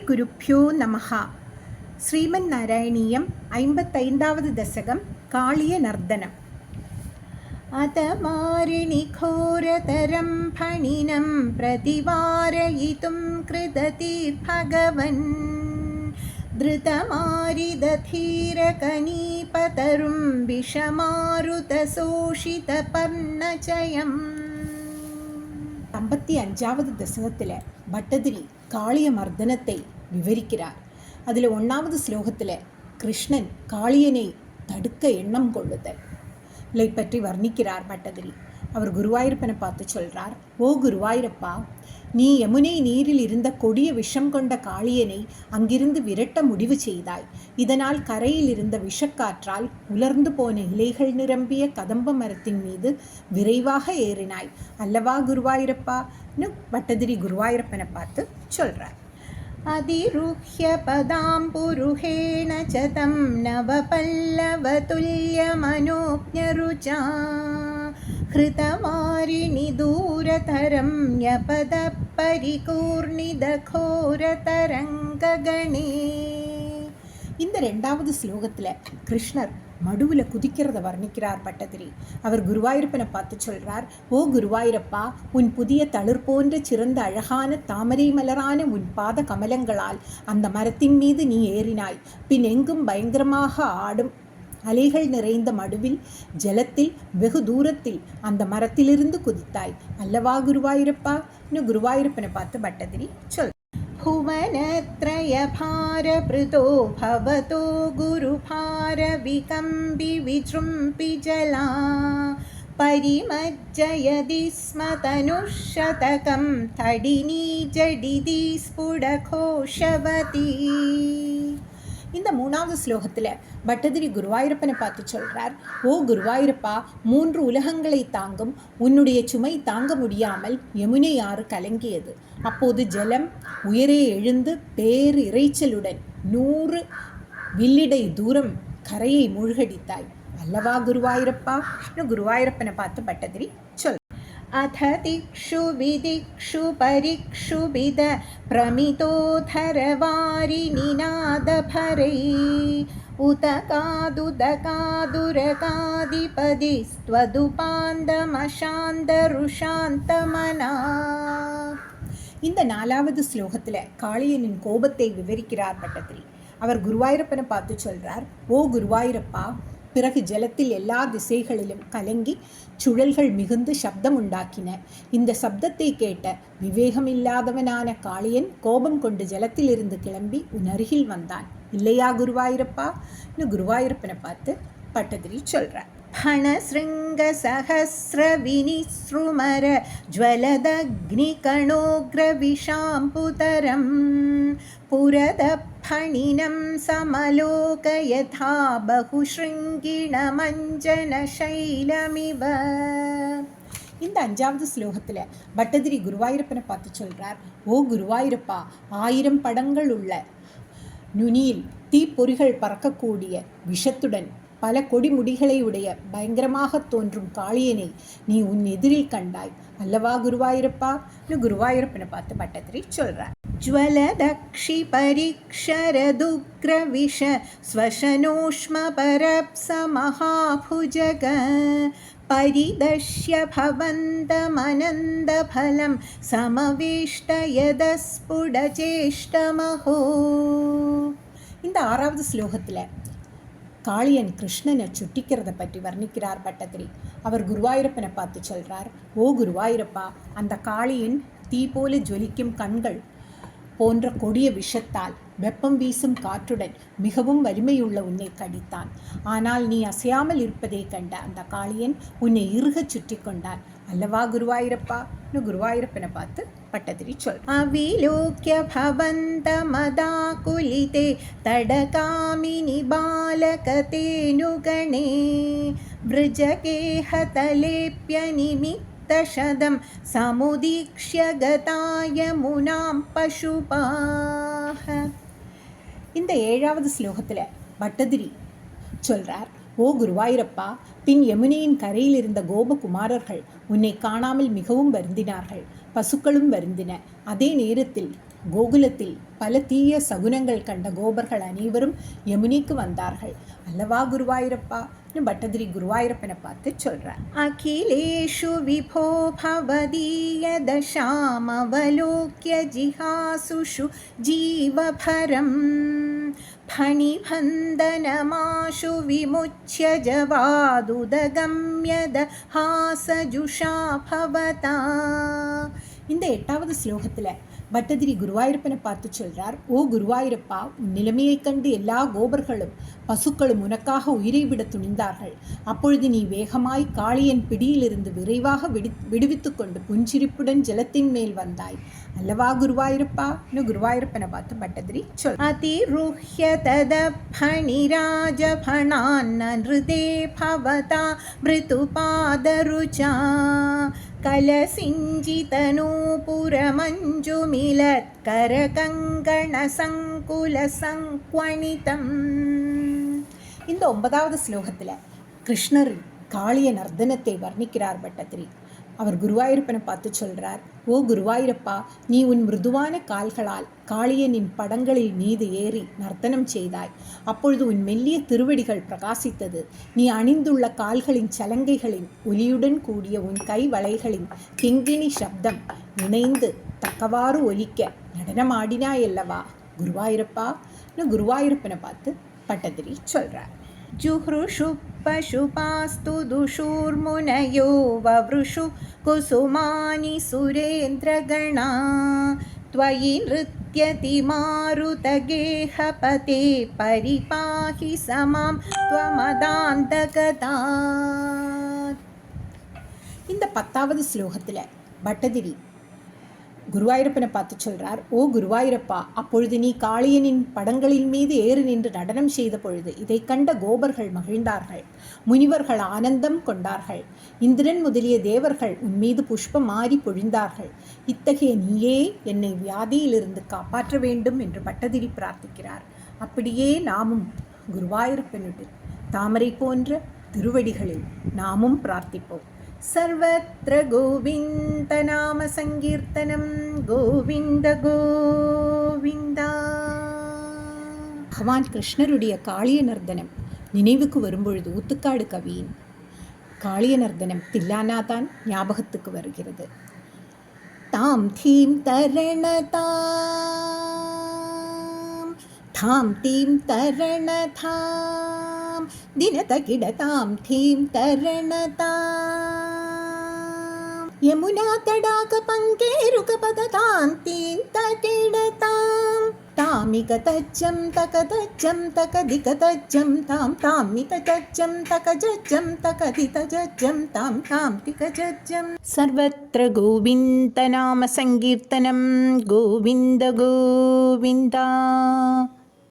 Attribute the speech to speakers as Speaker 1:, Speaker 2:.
Speaker 1: ഗുരുഭ്യോ നമഃ. ശ്രീമൻ നാരായണീയം 55வது ദശകം കാളിയ നർദ്ദനം. അതമാരിണി ഘോരതരം ഫണിനം പ്രതിവാരയിതും കൃതതി ഭഗവൻ ധൃതമാരിദധീരകനീപതരും വിഷമാരുതസോഷിതപർണചയം. 55வது தசகத்தில் பட்டதிரி காளிய மர்தனத்தை விவரிக்கிறார். அதில் 1வது ஸ்லோகத்தில் கிருஷ்ணன் காளியனை தடுக்க எண்ணம் கொள்ளுதல் இதை பற்றி வர்ணிக்கிறார் பட்டதிரி. அவர் குருவாயூரப்பனை பார்த்து சொல்கிறார், ஓ குருவாயூரப்பா, நீ யமுனை நீரில் இருந்த கொடிய விஷம் கொண்ட காளியனை அங்கிருந்து விரட்ட முடிவு செய்தாய். இதனால் கரையில் இருந்த விஷக்காற்றால் உலர்ந்து போன இலைகள் நிரம்பிய கதம்ப மரத்தின் மீது விரைவாக ஏறினாய் அல்லவா குருவாயூரப்பான்னு பட்டதிரி குருவாயூரப்பனை பார்த்து சொல்கிறார். அதிருஹ்ய பதாம் புருஹேண சதம் நவபல்லவதுல்யமனோஜ்ஞருச்சா ஹிருதமாரிணி தூரதரம் யபத பரிகூர்ணிதகோரதரங்ககணே. இந்த 2வது ஸ்லோகத்தில் கிருஷ்ணர் மடுவில் குதிக்கிறத வர்ணிக்கிறார் பட்டதிரி. அவர் குருவாயூரப்பனை பார்த்து சொல்கிறார், ஓ குருவாயூரப்பா, உன் புதிய தளிர் போன்ற சிறந்த அழகான தாமரை மலரான உன் பாத கமலங்களால் அந்த மரத்தின் மீது நீ ஏறினாய். பின் எங்கும் பயங்கரமாக ஆடும் அலைகள் நிறைந்த மடுவில் ஜலத்தில் வெகு தூரத்தில் அந்த மரத்திலிருந்து குதித்தாய் அல்லவா குருவாயூரப்பா? இன்னும் குருவாயூரப்பனை பார்த்து பட்டதிரி சொல். भुवनत्रयभारभृतो भवतो गुरुभारविकम्बि विजृम्भि जला परिमज्जयति स्म तनुशतकं तडिनी जडिदी स्फुटघोषवती. இந்த 3வது ஸ்லோகத்தில் பட்டதிரி குருவாயூரப்பனை பார்த்து சொல்கிறார், ஓ குருவாயூரப்பா, 3 உலகங்களை தாங்கும் உன்னுடைய சுமை தாங்க முடியாமல் யமுனை ஆறு கலங்கியது. அப்போது ஜலம் உயரே எழுந்து பேர் இறைச்சலுடன் 100 வில்லிடை தூரம் கரையை மூழ்கடித்தாய் அல்லவா குருவாயூரப்பா? குருவாயூரப்பனை பார்த்து பட்டதிரி சொல். अथ दिक्षु विदिक्षु परिक्षु विद प्रमितोधरवारिनिनादभरै उतकादुदकादुरकादिपदिस्त्वदुपान्दमशान्तरुषान्तमना. இந்த 4வது ஸ்லோகத்தில் காளியனின் கோபத்தை விவரிக்கிறார் பட்டதிரி. அவர் குருவாயூரப்பனை பார்த்து சொல்கிறார், ஓ குருவாயூரப்பா, பிறகு ஜலத்தில் எல்லா திசைகளிலும் கலங்கி சுழல்கள் மிகுந்து சப்தம் உண்டாக்கின. இந்த சப்தத்தை கேட்ட விவேகமில்லாதவனான காளியன் கோபம் கொண்டு ஜலத்திலிருந்து கிளம்பி உன் அருகில் வந்தான் இல்லையா குருவாயூரப்பா? குருவாயூரப்பனை பார்த்து பட்டதிரி சொல்கிறார். ஹணசிருங்க சஹஸ்ர வினிஸ்ருமர ஜ்வலதக்னிகணோக்ர விஷாம்புதரம் புரத ஃபணினம் சமலோகயதா பகுஷ்ருங்கிணமஞ்சன சைலமிவ. இந்த 5வது ஸ்லோகத்தில் பட்டதிரி குருவாயூரப்பனை பார்த்து சொல்கிறார், ஓ குருவாயூரப்பா, 1000 படங்கள் உள்ள நுனியில் தீப்பொறிகள் பறக்கக்கூடிய விஷத்துடன் பல கொடிமுடிகளை உடைய பயங்கரமாக தோன்றும் காளியனை நீ உன் எதிரில் கண்டாய் அல்லவா குருவாயூரப்பா? குருவாயூரப்பனை பார்த்து பட்டதிரி சொல்கிறார். ज्वलदक्षि परिक्षरदुग्र विष स्वशनोष्म परप्स महाभुजग परिदश्य भवन्तमनन्दफलं समवेष्टयदस्फुटचेष्टमहो. இந்த 6வது ஸ்லோகத்தில் காளியன் கிருஷ்ணனை சுட்டிக்கிறத பற்றி வர்ணிக்கிறார் பட்டதிரி. அவர் குருவாயூரப்பனை பார்த்து சொல்கிறார், ஓ குருவாயூரப்பா, அந்த காளியன் தீ போல ஜொலிக்கும் கண்கள் போன்ற கொடிய விஷத்தால் வெப்பம் வீசும் காற்றுடன் மிகவும் வலிமையுள்ள உன்னை கடித்தான். ஆனால் நீ அசையாமல் இருப்பதை கண்ட அந்த காளியன் உன்னை இறுகச் சுற்றி கொண்டான் அல்லவா குருவாயூரப்பா? குருவாயூரப்பனை பார்த்து பட்டதிரி சொல். அவிலோக்ய பவந்த மதாகுலிதே தடகாமினி பாலகதேனுகணே விருஜகேஹதலேப்ய நிமித்தஷதம் சமுதீக்ஷ்ய கதாயமுனாம் பசுபாஹ. இந்த 7வது ஸ்லோகத்தில் பட்டதிரி சொல்கிறார், ஓ குருவாயூரப்பா, பின் யமுனையின் கரையில் இருந்த கோபகுமாரர்கள் உன்னை காணாமல் மிகவும் வருந்தினார்கள். பசுக்களும் வருந்தின. அதே நேரத்தில் கோகுலத்தில் பல தீய சகுனங்கள் கண்ட கோபர்கள் அனைவரும் யமுனைக்கு வந்தார்கள் அல்லவா குருவாயூரப்பா? பட்டதிரி குருவாயூரப்பனை பார்த்து சொல்றார். அகிலேஷு விபோ பவதீய தசாமவலோக்ய ஜிஹாசுஷு ஜீவபரம் ஃபணிபந்தனமாஷு விமுச்ய ஜவாதுதகம்யத ஹாசஜுஷா பவதா. இந்த 8வது ஸ்லோகத்தில் பட்டதிரி குருவாயூரப்பனை பார்த்து சொல்றார், ஓ குருவாயூரப்பா, உன் நிலைமையை கண்டு எல்லா கோபர்களும் பசுக்களும் உனக்காக உயிரை விட துணிந்தார்கள். அப்பொழுது நீ வேகமாய் காளியன் பிடியிலிருந்து விரைவாக விடுவித்து கொண்டு புஞ்சிரிப்புடன் ஜலத்தின் மேல் வந்தாய் அல்லவா குருவாயூரப்பா? குருவாயூரப்பனை பார்த்து பட்டதிரி சொல். அதிருஹ்ய தத ஃபணிராஜ ஃபணான்ன நிருதே பவதா மிருதுபாதருச்சா கலசிஞ்சிதனூபுரமஞ்சுமிலத்கரகங்கணசங்குலசங்க்வணிதம். இந்த 9வது ஸ்லோகத்தில் கிருஷ்ணர் காளிய நர்த்தனத்தை வர்ணிக்கிறார் பட்டதிரி. அவர் குருவாயூரப்பனை பார்த்து சொல்றார், ஓ குருவாயூரப்பா, நீ உன் மிருதுவான கால்களால் காளியனின் படங்களில் மீது ஏறி நர்த்தனம் செய்தாய். அப்பொழுது உன் மெல்லிய திருவடிகள் பிரகாசித்தது. நீ அணிந்துள்ள கால்களின் சலங்கைகளின் ஒலியுடன் கூடிய உன் கை வளைகளின் கிங்கிணி சப்தம் இணைந்து தக்கவாறு ஒலிக்க நடனமாடினாய் அல்லவா குருவாயூரப்பா? குருவாயூரப்பனை பார்த்து பட்டதிரி சொல்றார். ஜுஹ்ருஷு பசுபாஸ்து துஷூர்முனயோ வவ்ருஷு குசுமானி சுரேந்திரகணா த்வயி நிருத்யதி மாருதகேஹபதே பரிபாஹி சமாம் த்வமதாந்தகதாத். இந்த 10வது ஸ்லோகத்தில் பட்டதிரி குருவாயூரப்பனை பார்த்து சொல்றார், ஓ குருவாயூரப்பா, அப்பொழுது நீ காளியனின் படங்களின் மீது ஏறு நின்று நடனம் செய்த பொழுது இதை கண்ட கோபர்கள் மகிழ்ந்தார்கள். முனிவர்கள் ஆனந்தம் கொண்டார்கள். இந்திரன் முதலிய தேவர்கள் உன் மீது புஷ்பம் மாறி பொழிந்தார்கள். இத்தகைய நீயே என்னை வியாதியிலிருந்து காப்பாற்ற வேண்டும் என்று பட்டதிரி பிரார்த்திக்கிறார். அப்படியே நாமும் குருவாயூரப்பனுடைய தாமரை போன்ற திருவடிகளில் நாமும் பிரார்த்திப்போம். சர்வத்ர கோவிந்த நாம சங்கீர்த்தனம் கோவிந்த கோவிந்தா. பகவான் கிருஷ்ணருடைய காளிய நர்த்தனம் நினைவுக்கு வரும்பொழுது ஊத்துக்காடு கவியின் காளிய நர்த்தனம் தில்லானா தான் ஞாபகத்துக்கு வருகிறது. தாம் தீம் தரணதாம் தாம் தீம் தரணதாம் தினதகிடதாம் தீம் தரணதாம் யமுனா தடாக பங்கேருகபததாம் தீம் தகிடதாம் தாமிகதஜ்ஜம் தகதஜ்ஜம் தகதிகதஜ்ஜம் தாம் தாமிதஜ்ஜம் தகஜஜ்ஜம் தகதிதஜ்ஜம் தாம் தாம் திகஜஜ்ஜம். சர்வத்ர கோவிந்த நாம சங்கீர்த்தனம் கோவிந்த கோவிந்தா.